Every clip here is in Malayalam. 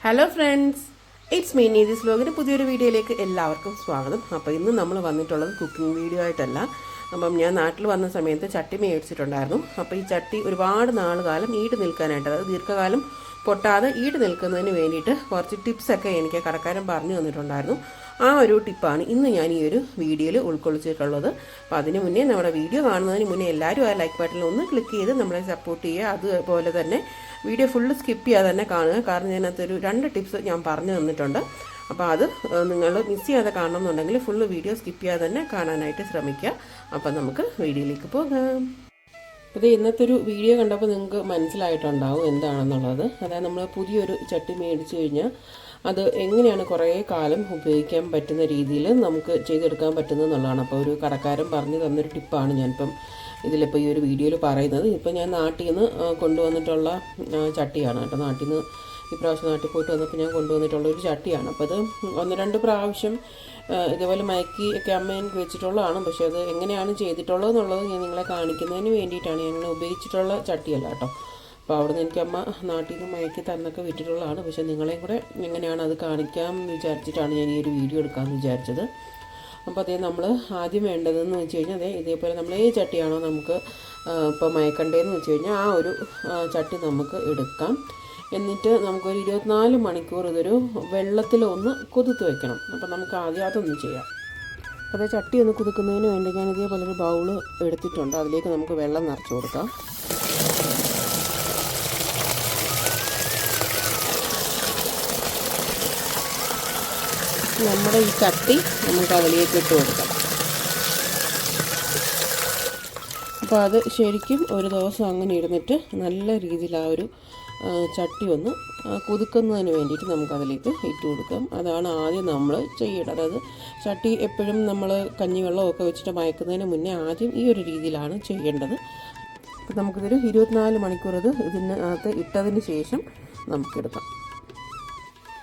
ഹലോ ഫ്രണ്ട്സ്, ഇറ്റ്സ് മീ നീതീസ് വ്ലോഗിൻ്റെ പുതിയൊരു വീഡിയോയിലേക്ക് എല്ലാവർക്കും സ്വാഗതം. അപ്പോൾ ഇന്ന് നമ്മൾ വന്നിട്ടുള്ളത് കുക്കിംഗ് വീഡിയോ ആയിട്ടല്ല. അപ്പം ഞാൻ നാട്ടിൽ വന്ന സമയത്ത് ചട്ടി മേടിച്ചിട്ടുണ്ടായിരുന്നു. അപ്പോൾ ഈ ചട്ടി ഒരുപാട് കാലം ഈട് നിൽക്കാനായിട്ട്, അതായത് ദീർഘകാലം പൊട്ടാതെ ഈട് നിൽക്കുന്നതിന് വേണ്ടിയിട്ട് കുറച്ച് ടിപ്സൊക്കെ എനിക്ക് കടക്കാരൻ പറഞ്ഞു തന്നിട്ടുണ്ടായിരുന്നു. ആ ഒരു ടിപ്പാണ് ഇന്ന് ഞാൻ ഈ ഒരു വീഡിയോയിൽ ഉൾക്കൊള്ളിച്ചിട്ടുള്ളത്. അപ്പോൾ അതിന് മുന്നേ നമ്മുടെ വീഡിയോ കാണുന്നതിന് മുന്നേ എല്ലാവരും ആ ലൈക്ക് ബട്ടണിൽ ഒന്ന് ക്ലിക്ക് ചെയ്ത് നമ്മളെ സപ്പോർട്ട് ചെയ്യുക. അതുപോലെ തന്നെ വീഡിയോ ഫുള്ള് സ്കിപ്പ് ചെയ്യാതെ തന്നെ കാണുക. കാരണം ഞാനകത്തൊരു 2 ടിപ്സ് ഞാൻ പറഞ്ഞു തന്നിട്ടുണ്ട്. അപ്പോൾ അത് നിങ്ങൾ മിസ് ചെയ്യാതെ കാണണമെന്നുണ്ടെങ്കിൽ ഫുള്ള് വീഡിയോ സ്കിപ്പ് ചെയ്യാതെ തന്നെ കാണാനായിട്ട് ശ്രമിക്കുക. അപ്പം നമുക്ക് വീഡിയോയിലേക്ക് പോകാം. ഇത് ഇന്നത്തെ ഒരു വീഡിയോ കണ്ടപ്പോൾ നിങ്ങൾക്ക് മനസ്സിലായിട്ടുണ്ടാവും എന്താണെന്നുള്ളത്. അതായത് നമ്മൾ പുതിയൊരു ചട്ടി മേടിച്ചു കഴിഞ്ഞാൽ അത് എങ്ങനെയാണ് കുറേ കാലം ഉപയോഗിക്കാൻ പറ്റുന്ന രീതിയിൽ നമുക്ക് ചെയ്തെടുക്കാൻ പറ്റുന്നതെന്നുള്ളതാണ്. അപ്പോൾ ഒരു കടക്കാരൻ പറഞ്ഞു തന്നൊരു ടിപ്പാണ് ഞാനിപ്പം ഇതിലിപ്പോൾ ഈ ഒരു വീഡിയോയിൽ പറയുന്നത്. ഇപ്പം ഞാൻ നാട്ടിൽ നിന്ന് കൊണ്ടുവന്നിട്ടുള്ള ചട്ടിയാണ് കേട്ടോ. നാട്ടിൽ നിന്ന് ഇപ്രാവശ്യം നാട്ടിൽ പോയിട്ട് വന്നപ്പോൾ ഞാൻ കൊണ്ടുവന്നിട്ടുള്ള ഒരു ചട്ടിയാണ്. അപ്പോൾ അത് 1-2 പ്രാവശ്യം ഇതേപോലെ മയക്കി ഒക്കെ അമ്മ എനിക്ക് വെച്ചിട്ടുള്ളതാണ്. പക്ഷേ അത് എങ്ങനെയാണ് ചെയ്തിട്ടുള്ളത് എന്നുള്ളത് ഞാൻ നിങ്ങളെ കാണിക്കുന്നതിന് വേണ്ടിയിട്ടാണ്. ഞങ്ങൾ ഉപയോഗിച്ചിട്ടുള്ള ചട്ടിയല്ല കേട്ടോ. അപ്പോൾ അവിടെ നിന്ന് എനിക്ക് അമ്മ നാട്ടിൽ നിന്ന് മയക്കി തന്നൊക്കെ വിട്ടിട്ടുള്ളതാണ്. പക്ഷേ നിങ്ങളെയും കൂടെ എങ്ങനെയാണ് അത് കാണിക്കാമെന്ന് വിചാരിച്ചിട്ടാണ് ഞാൻ ഈ ഒരു വീഡിയോ എടുക്കാമെന്ന് വിചാരിച്ചത്. അപ്പോൾ അതേ നമ്മൾ ആദ്യം വേണ്ടതെന്ന് വെച്ച് കഴിഞ്ഞാൽ ഇതേപോലെ നമ്മൾ ഈ ചട്ടിയാണോ നമുക്ക് ഇപ്പോൾ മയക്കണ്ടേന്ന് വെച്ച് കഴിഞ്ഞാൽ ആ ഒരു ചട്ടി നമുക്ക് എടുക്കാം. എന്നിട്ട് നമുക്കൊരു 24 മണിക്കൂർ ഇതൊരു വെള്ളത്തിലൊന്ന് കുതിർത്ത് വെക്കണം. അപ്പോൾ നമുക്ക് ആദ്യം അതൊന്ന് ചെയ്യാം. അപ്പോൾ ചട്ടി ഒന്ന് കുതിർക്കുന്നതിന് വേണ്ടി ഞാൻ ഇതേപോലെ ഒരു ബൗള് എടുത്തിട്ടുണ്ട്. അതിലേക്ക് നമുക്ക് വെള്ളം നിറച്ച് കൊടുക്കാം. നമ്മുടെ ഈ ചട്ടി നമുക്ക് അതിലേക്ക് ഇട്ട് കൊടുക്കാം. അപ്പോൾ അത് ശരിക്കും ഒരു ദിവസം അങ്ങനെ ഇരുന്നിട്ട് നല്ല രീതിയിൽ ആ ഒരു ചട്ടി ഒന്ന് കുതുക്കുന്നതിന് വേണ്ടിയിട്ട് നമുക്കതിലേക്ക് ഇട്ട് കൊടുക്കാം. അതാണ് ആദ്യം നമ്മൾ ചെയ്യേണ്ടത്. അതായത് ചട്ടി എപ്പോഴും നമ്മൾ കഞ്ഞിവെള്ളമൊക്കെ വെച്ചിട്ട് മയക്കുന്നതിന് മുന്നേ ആദ്യം ഈ ഒരു രീതിയിലാണ് ചെയ്യേണ്ടത്. അപ്പോൾ നമുക്കിതൊരു 24 മണിക്കൂർ ഇതിനകത്ത് ഇട്ടതിന് ശേഷം നമുക്കെടുക്കാം.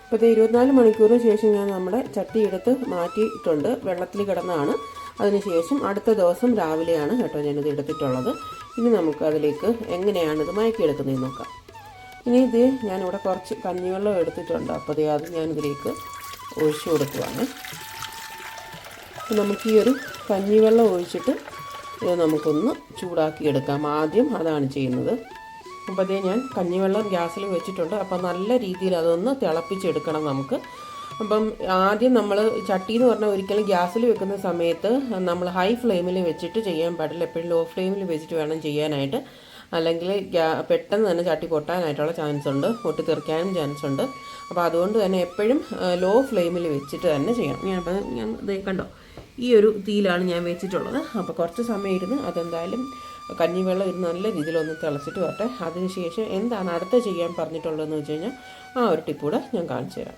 അപ്പോൾ ഇത് 24 മണിക്കൂറിന് ശേഷം ഞാൻ നമ്മുടെ ചട്ടി എടുത്ത് മാറ്റിയിട്ടുണ്ട്. വെള്ളത്തിൽ കിടന്നാണ്. അതിനുശേഷം അടുത്ത ദിവസം രാവിലെയാണ് കേട്ടോ ഞാനിത് എടുത്തിട്ടുള്ളത്. ഇനി നമുക്ക് അതിലേക്ക് എങ്ങനെയാണ് ഇത് മയക്കിയെടുക്കുന്നതെന്ന് നോക്കാം. ഇനി ഇത് ഞാനിവിടെ കുറച്ച് കഞ്ഞിവെള്ളം എടുത്തിട്ടുണ്ട്. അപ്പോൾ അത് ഞാനിതിലേക്ക് ഒഴിച്ചു കൊടുക്കുവാണ്. നമുക്ക് ഈ ഒരു കഞ്ഞിവെള്ളം ഒഴിച്ചിട്ട് ഇത് നമുക്കൊന്ന് ചൂടാക്കിയെടുക്കാം. ആദ്യം അതാണ് ചെയ്യുന്നത്. അപ്പോൾ അതേ ഞാൻ കഞ്ഞിവെള്ളം ഗ്യാസിൽ വെച്ചിട്ടുണ്ട്. അപ്പോൾ നല്ല രീതിയിൽ അതൊന്ന് തിളപ്പിച്ചെടുക്കണം നമുക്ക്. അപ്പം ആദ്യം നമ്മൾ ചട്ടി എന്ന് പറഞ്ഞാൽ ഒരിക്കലും ഗ്യാസിൽ വെക്കുന്ന സമയത്ത് നമ്മൾ ഹൈ ഫ്ലെയിമിൽ വെച്ചിട്ട് ചെയ്യാൻ പാടില്ല. എപ്പോഴും ലോ ഫ്ലെയിമിൽ വെച്ചിട്ട് വേണം ചെയ്യാനായിട്ട്. അല്ലെങ്കിൽ പെട്ടെന്ന് തന്നെ ചട്ടി പൊട്ടാനായിട്ടുള്ള ചാൻസ് ഉണ്ട്, പൊട്ടിത്തെറിക്കാനും ചാൻസ് ഉണ്ട്. അപ്പോൾ അതുകൊണ്ട് തന്നെ എപ്പോഴും ലോ ഫ്ലെയിമിൽ വെച്ചിട്ട് തന്നെ ചെയ്യണം. ഞാൻ ഇത് കണ്ടോ, ഈ ഒരു തീയിലാണ് ഞാൻ വെച്ചിട്ടുള്ളത്. അപ്പോൾ കുറച്ച് സമയം ഇരുന്ന് അതെന്തായാലും കഞ്ഞിവെള്ളം ഇരുന്ന് നല്ല രീതിയിലൊന്ന് തിളച്ചിട്ട് വരട്ടെ. അതിനുശേഷം എന്താണ് അടുത്ത ചെയ്യാൻ പറഞ്ഞിട്ടുള്ളതെന്ന് വെച്ച് കഴിഞ്ഞാൽ ആ ഒരു ടിപ്പ് കൂടെ ഞാൻ കാണിച്ചു തരാം.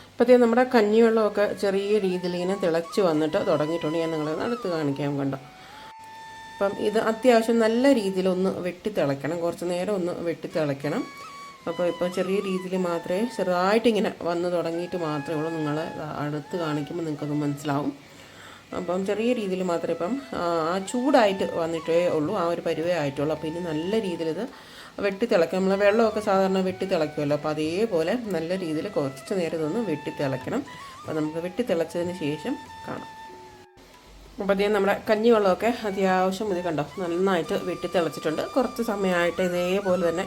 അപ്പോഴത്തേക്കും നമ്മുടെ കഞ്ഞിവെള്ളമൊക്കെ ചെറിയ രീതിയിൽ ഇങ്ങനെ തിളച്ച് വന്നിട്ട് തുടങ്ങിയിട്ടുണ്ട്. ഞാൻ നിങ്ങളെ അടുത്ത് കാണിക്കാൻ കണ്ടോ. അപ്പം ഇത് അത്യാവശ്യം നല്ല രീതിയിലൊന്ന് വെട്ടി തിളയ്ക്കണം. കുറച്ച് നേരം ഒന്ന് വെട്ടി തിളയ്ക്കണം. അപ്പോൾ ഇപ്പോൾ ചെറിയ രീതിയിൽ മാത്രമേ ചെറുതായിട്ടിങ്ങനെ വന്ന് തുടങ്ങിയിട്ട് മാത്രമേ ഉള്ളൂ. നിങ്ങളെ അടുത്ത് കാണിക്കുമ്പോൾ നിങ്ങൾക്കൊന്ന് മനസ്സിലാവും. അപ്പം ചെറിയ രീതിയിൽ മാത്രമേ ഇപ്പം ആ ചൂടായിട്ട് വന്നിട്ടേ ഉള്ളൂ, ആ ഒരു പരുവേ ആയിട്ടുള്ളൂ. അപ്പോൾ ഇനി നല്ല രീതിയിൽ ഇത് വെട്ടി തിളയ്ക്കണം. നമ്മൾ വെള്ളമൊക്കെ സാധാരണ വെട്ടി തിളയ്ക്കുമല്ലോ. അപ്പോൾ അതേപോലെ നല്ല രീതിയിൽ കുറച്ച് നേരം ഇതൊന്ന് വെട്ടി തിളയ്ക്കണം. അപ്പോൾ നമുക്ക് വെട്ടി തിളച്ചതിന് ശേഷം കാണാം. അപ്പോൾ അതേ നമ്മുടെ കഞ്ഞിവെള്ളമൊക്കെ അത്യാവശ്യം ഇത് കണ്ടോ നന്നായിട്ട് വെട്ടി തിളച്ചിട്ടുണ്ട്. കുറച്ച് സമയമായിട്ട് ഇതേപോലെ തന്നെ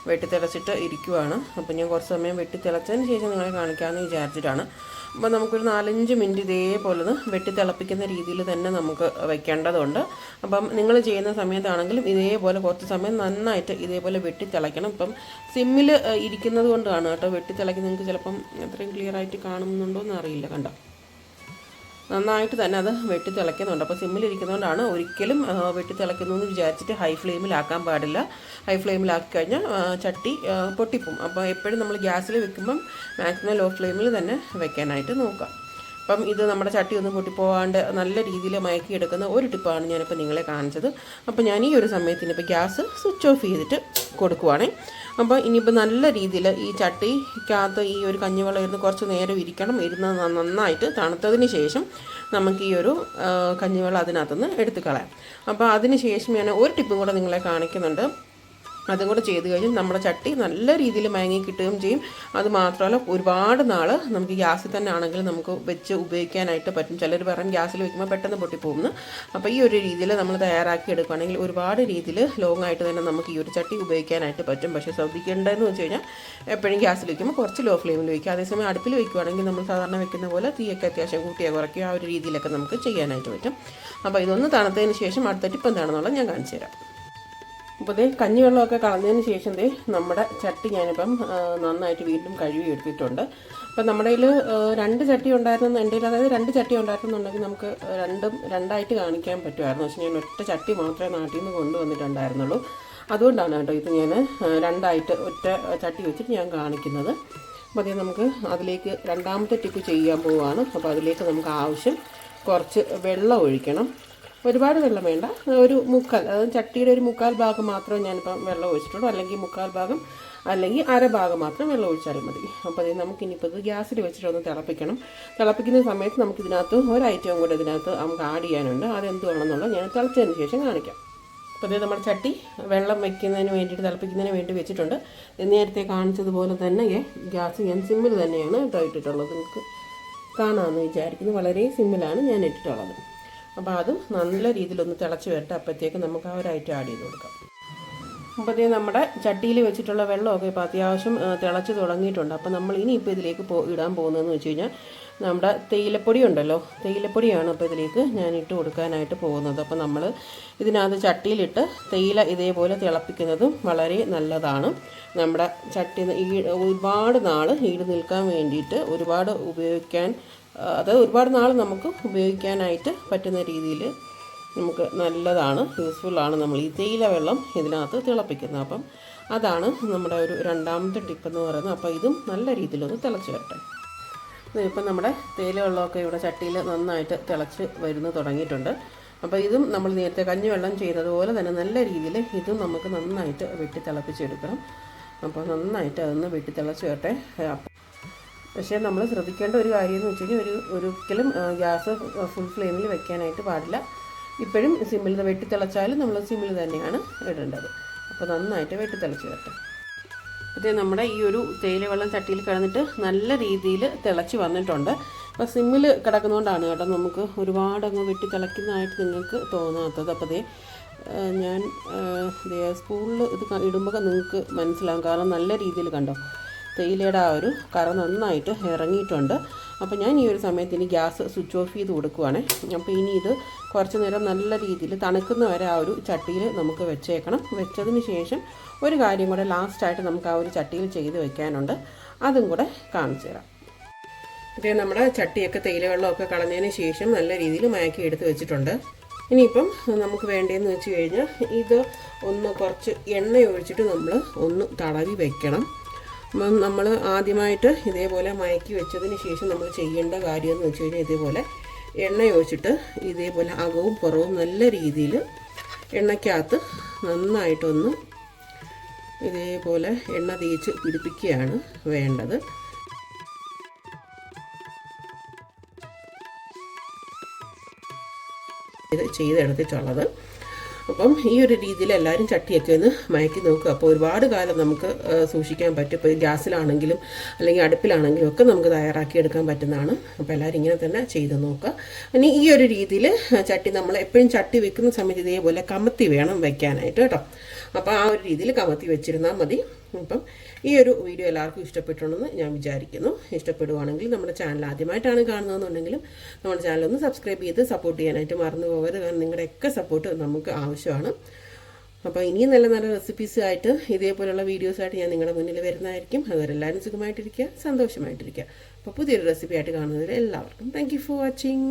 വെട്ടി തിളച്ചിട്ട് ഇരിക്കുവാണ്. അപ്പോൾ ഞാൻ കുറച്ച് സമയം വെട്ടി തിളച്ചതിന് ശേഷം നിങ്ങളെ കാണിക്കാമെന്ന് വിചാരിച്ചിട്ടാണ്. അപ്പോൾ നമുക്കൊരു 4-5 മിനിറ്റ് ഇതേപോലെ വെട്ടി തിളപ്പിക്കുന്ന രീതിയിൽ തന്നെ നമുക്ക് വയ്ക്കേണ്ടതുണ്ട്. അപ്പം നിങ്ങൾ ചെയ്യുന്ന സമയത്താണെങ്കിലും ഇതേപോലെ കുറച്ച് സമയം നന്നായിട്ട് ഇതേപോലെ വെട്ടി തിളയ്ക്കണം. ഇപ്പം സിമ്മിൽ ഇരിക്കുന്നത് കൊണ്ടാണ് കേട്ടോ വെട്ടി തിളയ്ക്കുന്നത്. നിങ്ങൾക്ക് ചിലപ്പം എത്രയും ക്ലിയർ ആയിട്ട് കാണുന്നുണ്ടോ എന്ന് അറിയില്ല. കണ്ടോ നന്നായിട്ട് തന്നെ അത് വെട്ടി തിളയ്ക്കുന്നുണ്ട്. അപ്പോൾ സിമ്മിലിരിക്കുന്നതുകൊണ്ടാണ്. ഒരിക്കലും വെട്ടി തിളയ്ക്കുന്നു എന്ന് വിചാരിച്ചിട്ട് ഹൈ ഫ്ലെയിമിലാക്കാൻ പാടില്ല. ഹൈ ഫ്ലെയിമിലാക്കി കഴിഞ്ഞാൽ ചട്ടി പൊട്ടിപ്പോവും. അപ്പോൾ എപ്പോഴും നമ്മൾ ഗ്യാസിൽ വെക്കുമ്പം മാക്സിമം ലോ ഫ്ലെയിമിൽ തന്നെ വെക്കാനായിട്ട് നോക്കാം. അപ്പം ഇത് നമ്മുടെ ചട്ടി ഒന്നും പൊട്ടിപ്പോവാണ്ട് നല്ല രീതിയിൽ മയക്കിയെടുക്കുന്ന ഒരു ടിപ്പാണ് ഞാനിപ്പോൾ നിങ്ങളെ കാണിച്ചത്. അപ്പോൾ ഞാൻ ഈ ഒരു സമയത്തിനിപ്പോൾ ഗ്യാസ് സ്വിച്ച് ഓഫ് ചെയ്തിട്ട് കൊടുക്കുവാണേ. അപ്പോൾ ഇനിയിപ്പോൾ നല്ല രീതിയിൽ ഈ ചട്ടിക്കകത്ത് ഈ ഒരു കഞ്ഞിവെള്ളം ഇരുന്ന് കുറച്ച് നേരം ഇരുന്ന് നന്നായിട്ട് തണുത്തതിന് ശേഷം നമുക്ക് ഈ ഒരു കഞ്ഞിവെള്ളം അതിനകത്തുനിന്ന് എടുത്ത് കളയാം. അപ്പോൾ അതിന് ശേഷം ഞാൻ ഒരു ടിപ്പും കൂടെ നിങ്ങളെ കാണിക്കുന്നുണ്ട്. അതും കൂടെ ചെയ്ത് കഴിഞ്ഞാൽ നമ്മുടെ ചട്ടി നല്ല രീതിയിൽ മയങ്ങി കിട്ടുകയും ചെയ്യും. അത് മാത്രമല്ല ഒരുപാട് നാൾ നമുക്ക് ഗ്യാസിൽ തന്നെ ആണെങ്കിൽ നമുക്ക് വെച്ച് ഉപയോഗിക്കാനായിട്ട് പറ്റും. ചിലർ പറയും ഗ്യാസിൽ വെക്കുമ്പോൾ പെട്ടെന്ന് പൊട്ടിപ്പോകുന്നു. അപ്പോൾ ഈ ഒരു രീതിയിൽ നമ്മൾ തയ്യാറാക്കി എടുക്കുകയാണെങ്കിൽ ഒരുപാട് രീതിയിൽ ലോങ് ആയിട്ട് തന്നെ നമുക്ക് ഈ ഒരു ചട്ടി ഉപയോഗിക്കാനായിട്ട് പറ്റും. പക്ഷേ ശ്രദ്ധിക്കേണ്ടതെന്ന് വെച്ച് കഴിഞ്ഞാൽ എപ്പോഴും ഗ്യാസിൽ വയ്ക്കുമ്പോൾ കുറച്ച് ലോ ഫ്ലെയിമിൽ വയ്ക്കുക. അതേസമയം അടുപ്പിൽ വയ്ക്കുകയാണെങ്കിൽ നമ്മൾ സാധാരണ വെക്കുന്ന പോലെ തീയൊക്കെ അത്യാവശ്യം കൂട്ടിയോ കുറയ്ക്കുക ആ ഒരു രീതിയിലൊക്കെ നമുക്ക് ചെയ്യാനായിട്ട് പറ്റും. അപ്പോൾ ഇതൊന്ന് തണുത്തതിന് ശേഷം അടുത്ത ടിപ്പ് എന്താണെന്നുള്ളത് ഞാൻ കാണിച്ചു തരാം. അപ്പോൾ ദേ കഞ്ഞിവെള്ളമൊക്കെ കളഞ്ഞതിന് ശേഷം ദേ നമ്മുടെ ചട്ടി ഞാനിപ്പം നന്നായിട്ട് വീണ്ടും കഴുകി എടുത്തിട്ടുണ്ട്. അപ്പം നമ്മുടെ കയ്യിൽ 2 ചട്ടി ഉണ്ടായിരുന്നു എൻ്റെ കയ്യിൽ, അതായത് 2 ചട്ടി ഉണ്ടായിരുന്നുണ്ടെങ്കിൽ നമുക്ക് രണ്ടായിട്ട് കാണിക്കാൻ പറ്റുമായിരുന്നു. പക്ഷേ ഞാൻ ഒറ്റ ചട്ടി മാത്രമേ നാട്ടിൽ നിന്ന് കൊണ്ടുവന്നിട്ടുണ്ടായിരുന്നുള്ളൂ. അതുകൊണ്ടാണ് കേട്ടോ ഇത് ഞാൻ 2ആയിട്ട് ഒറ്റ ചട്ടി വെച്ചിട്ട് ഞാൻ കാണിക്കുന്നത്. അപ്പോൾ അതേ നമുക്ക് അതിലേക്ക് രണ്ടാമത്തെ ടിപ്പ് ചെയ്യാൻ പോവുകയാണ്. അപ്പോൾ അതിലേക്ക് നമുക്ക് ആവശ്യം കുറച്ച് വെള്ളം ഒഴിക്കണം. ഒരുപാട് വെള്ളം വേണ്ട, ഒരു മുക്കാൽ, അതായത് ചട്ടിയുടെ ഒരു മുക്കാൽ ഭാഗം മാത്രമേ ഞാനിപ്പം വെള്ളം ഒഴിച്ചിട്ടുള്ളൂ. അല്ലെങ്കിൽ മുക്കാൽ ഭാഗം അല്ലെങ്കിൽ അര ഭാഗം മാത്രം വെള്ളം ഒഴിച്ചാലും മതി. അപ്പോൾ അത് നമുക്കിനിയിപ്പോൾ ഇത് ഗ്യാസിൽ വെച്ചിട്ടൊന്ന് തിളപ്പിക്കണം. തിളപ്പിക്കുന്ന സമയത്ത് നമുക്കിതിനകത്ത് ഒരു ഐറ്റം കൂടെ ഇതിനകത്ത് നമുക്ക് ആഡ് ചെയ്യാനുണ്ട്. അതെന്തുവാണെന്നുള്ളത് ഞാൻ തിളച്ചതിന് ശേഷം കാണിക്കാം. അപ്പോൾ ഇത് നമ്മുടെ ചട്ടി വെള്ളം വയ്ക്കുന്നതിന് വേണ്ടിയിട്ട് തിളപ്പിക്കുന്നതിന് വേണ്ടി വെച്ചിട്ടുണ്ട്. നേരത്തെ കാണിച്ചതുപോലെ തന്നെ ഗ്യാസ് ഞാൻ സിമ്മിൽ തന്നെയാണ് ഇട്ടിട്ടുള്ളത്. നിങ്ങൾക്ക് കാണാമെന്ന് വിചാരിക്കുന്നു. വളരെ സിമ്മിലാണ് ഞാൻ ഇട്ടിട്ടുള്ളത്. അപ്പോൾ അതും നല്ല രീതിയിലൊന്ന് തിളച്ച് വരട്ടെ. അപ്പോഴത്തേക്ക് നമുക്ക് ആ ഒരു ഐറ്റം ആഡ് ചെയ്ത് കൊടുക്കാം. അപ്പോഴത്തേ നമ്മുടെ ചട്ടിയിൽ വെച്ചിട്ടുള്ള വെള്ളമൊക്കെ ഇപ്പോൾ അത്യാവശ്യം തിളച്ച് തുടങ്ങിയിട്ടുണ്ട്. അപ്പോൾ നമ്മൾ ഇനിയിപ്പോൾ ഇതിലേക്ക് ഇടാൻ പോകുന്നതെന്ന് വെച്ച് കഴിഞ്ഞാൽ നമ്മുടെ തേയിലപ്പൊടി ഉണ്ടല്ലോ, തേയിലപ്പൊടിയാണ് അപ്പോൾ ഇതിലേക്ക് ഞാൻ ഇട്ട് കൊടുക്കാനായിട്ട് പോകുന്നത്. അപ്പോൾ നമ്മൾ ഇതിനകത്ത് ചട്ടിയിലിട്ട് തേയില ഇതേപോലെ തിളപ്പിക്കുന്നതും വളരെ നല്ലതാണ്. നമ്മുടെ ചട്ടി ഒരുപാട് നാൾ ഈട് നിൽക്കാൻ വേണ്ടിയിട്ട്, ഒരുപാട് ഉപയോഗിക്കാൻ, അത് ഒരുപാട് നാൾ നമുക്ക് ഉപയോഗിക്കാനായിട്ട് പറ്റുന്ന രീതിയിൽ നമുക്ക് നല്ലതാണ്, യൂസ്ഫുള്ളാണ് നമ്മൾ ഈ തേയില വെള്ളം ഇതിനകത്ത് തിളപ്പിക്കുന്നത്. അപ്പം അതാണ് നമ്മുടെ ഒരു രണ്ടാമത്തെ ടിപ്പെന്ന് പറയുന്നത്. അപ്പോൾ ഇതും നല്ല രീതിയിലൊന്ന് തിളച്ച് വരട്ടെ. ഇപ്പം നമ്മുടെ തേയില വെള്ളമൊക്കെ ഇവിടെ ചട്ടിയിൽ നന്നായിട്ട് തിളച്ച് വരുന്നു തുടങ്ങിയിട്ടുണ്ട്. അപ്പോൾ ഇതും നമ്മൾ നേരത്തെ കഞ്ഞിവെള്ളം ചെയ്തതുപോലെ തന്നെ നല്ല രീതിയിൽ ഇതും നമുക്ക് നന്നായിട്ട് വെട്ടി തിളപ്പിച്ചെടുക്കണം. അപ്പോൾ നന്നായിട്ട് അതൊന്ന് വെട്ടി തിളച്ച് വരട്ടെ. പക്ഷേ നമ്മൾ ശ്രദ്ധിക്കേണ്ട ഒരു കാര്യം എന്ന് വെച്ച് കഴിഞ്ഞാൽ ഒരിക്കലും ഗ്യാസ് ഫുൾ ഫ്ലെയിമിൽ വെക്കാനായിട്ട് പാടില്ല. ഇപ്പോഴും സിമ്മിൽ വെട്ടി തിളച്ചാലും നമ്മൾ സിമ്മിൽ തന്നെയാണ് ഇടേണ്ടത്. അപ്പോൾ നന്നായിട്ട് വെട്ടി തിളച്ച് വരട്ടെ. അത് നമ്മുടെ ഈ ഒരു തേയില വെള്ളം ചട്ടിയിൽ കിടന്നിട്ട് നല്ല രീതിയിൽ തിളച്ച് വന്നിട്ടുണ്ട്. അപ്പോൾ സിമ്മിൽ കിടക്കുന്നതുകൊണ്ടാണ് കേട്ടോ നമുക്ക് ഒരുപാട് അങ്ങ് വെട്ടി തിളയ്ക്കുന്നതായിട്ട് നിങ്ങൾക്ക് തോന്നാത്തത്. അപ്പോൾ ഞാൻ സ്പൂണിൽ ഇത് ഇടുമ്പോൾ നിങ്ങൾക്ക് മനസ്സിലാകും. കാരണം നല്ല രീതിയിൽ കണ്ടോ തേയിലയുടെ ആ ഒരു കറ നന്നായിട്ട് ഇറങ്ങിയിട്ടുണ്ട്. അപ്പോൾ ഞാൻ ഈ ഒരു സമയത്ത് ഇനി ഗ്യാസ് സ്വിച്ച് ഓഫ് ചെയ്ത് കൊടുക്കുവാണ്. അപ്പോൾ ഇനി ഇത് കുറച്ച് നേരം നല്ല രീതിയിൽ തണുക്കുന്ന വരെ ആ ഒരു ചട്ടിയിൽ നമുക്ക് വെച്ചേക്കണം. വെച്ചതിന് ശേഷം ഒരു കാര്യം കൂടെ ലാസ്റ്റായിട്ട് നമുക്ക് ആ ഒരു ചട്ടിയിൽ ചെയ്ത് വെക്കാനുണ്ട്. അതും കൂടെ കാണിച്ചു തരാം. ഇതേ നമ്മുടെ ചട്ടിയൊക്കെ തേയില വെള്ളമൊക്കെ കളഞ്ഞതിന് ശേഷം നല്ല രീതിയിൽ മയക്കി എടുത്ത് വെച്ചിട്ടുണ്ട്. ഇനിയിപ്പം നമുക്ക് വേണ്ടതെന്ന് വെച്ച് കഴിഞ്ഞാൽ ഇത് ഒന്ന് കുറച്ച് എണ്ണ ഒഴിച്ചിട്ട് നമ്മൾ ഒന്ന് തടവി വെക്കണം. അപ്പം നമ്മൾ ആദ്യമായിട്ട് ഇതേപോലെ മയക്കി വെച്ചതിന് ശേഷം നമ്മൾ ചെയ്യേണ്ട കാര്യമെന്ന് വെച്ച് കഴിഞ്ഞാൽ ഇതേപോലെ എണ്ണ ഒഴിച്ചിട്ട് ഇതേപോലെ അകവും പുറവും നല്ല രീതിയിൽ എണ്ണയ്ക്കകത്ത് നന്നായിട്ടൊന്ന് ഇതേപോലെ എണ്ണ തേച്ച് പിടിപ്പിക്കുകയാണ് വേണ്ടത്. ഇത് ചെയ്തെടുത്തിട്ടുള്ളത്. അപ്പം ഈ ഒരു രീതിയിൽ എല്ലാവരും ചട്ടിയൊക്കെ ഒന്ന് മയക്കി നോക്കുക. അപ്പോൾ ഒരുപാട് കാലം നമുക്ക് സൂക്ഷിക്കാൻ പറ്റും. ഇപ്പോൾ ഗ്യാസിലാണെങ്കിലും അല്ലെങ്കിൽ അടുപ്പിലാണെങ്കിലും ഒക്കെ നമുക്ക് തയ്യാറാക്കി എടുക്കാൻ പറ്റുന്നതാണ്. അപ്പോൾ എല്ലാവരും ഇങ്ങനെ തന്നെ ചെയ്ത് നോക്കുക. ഇനി ഈ ഒരു രീതിയിൽ ചട്ടി നമ്മൾ എപ്പോഴും ചട്ടി വെക്കുന്ന സമയത്ത് ഇതേപോലെ കമത്തി വേണം വെക്കാനായിട്ട് കേട്ടോ. അപ്പോൾ ആ ഒരു രീതിയിൽ കമത്തി വെച്ചിരുന്നാൽ മതി. അപ്പം ഈ ഒരു വീഡിയോ എല്ലാവർക്കും ഇഷ്ടപ്പെട്ടുണ്ടെന്ന് ഞാൻ വിചാരിക്കുന്നു. ഇഷ്ടപ്പെടുവാണെങ്കിൽ നമ്മുടെ ചാനൽ ആദ്യമായിട്ടാണ് കാണുന്നതെന്നുണ്ടെങ്കിലും നമ്മുടെ ചാനലൊന്ന് സബ്സ്ക്രൈബ് ചെയ്ത് സപ്പോർട്ട് ചെയ്യാനായിട്ട് മറന്നു പോകരുത്. കാരണം നിങ്ങളുടെയൊക്കെ സപ്പോർട്ട് നമുക്ക് ആവശ്യമാണ്. അപ്പോൾ ഇനിയും നല്ല നല്ല റെസിപ്പീസായിട്ട് ഇതേപോലെയുള്ള വീഡിയോസായിട്ട് ഞാൻ നിങ്ങളുടെ മുന്നിൽ വരുന്നതായിരിക്കും. അതുവരെ എല്ലാവരും സുഖമായിട്ടിരിക്കുക, സന്തോഷമായിട്ടിരിക്കുക. അപ്പോൾ പുതിയൊരു റെസിപ്പി ആയിട്ട് കാണുന്നതിൽ എല്ലാവർക്കും താങ്ക് യു ഫോർ വാച്ചിങ്.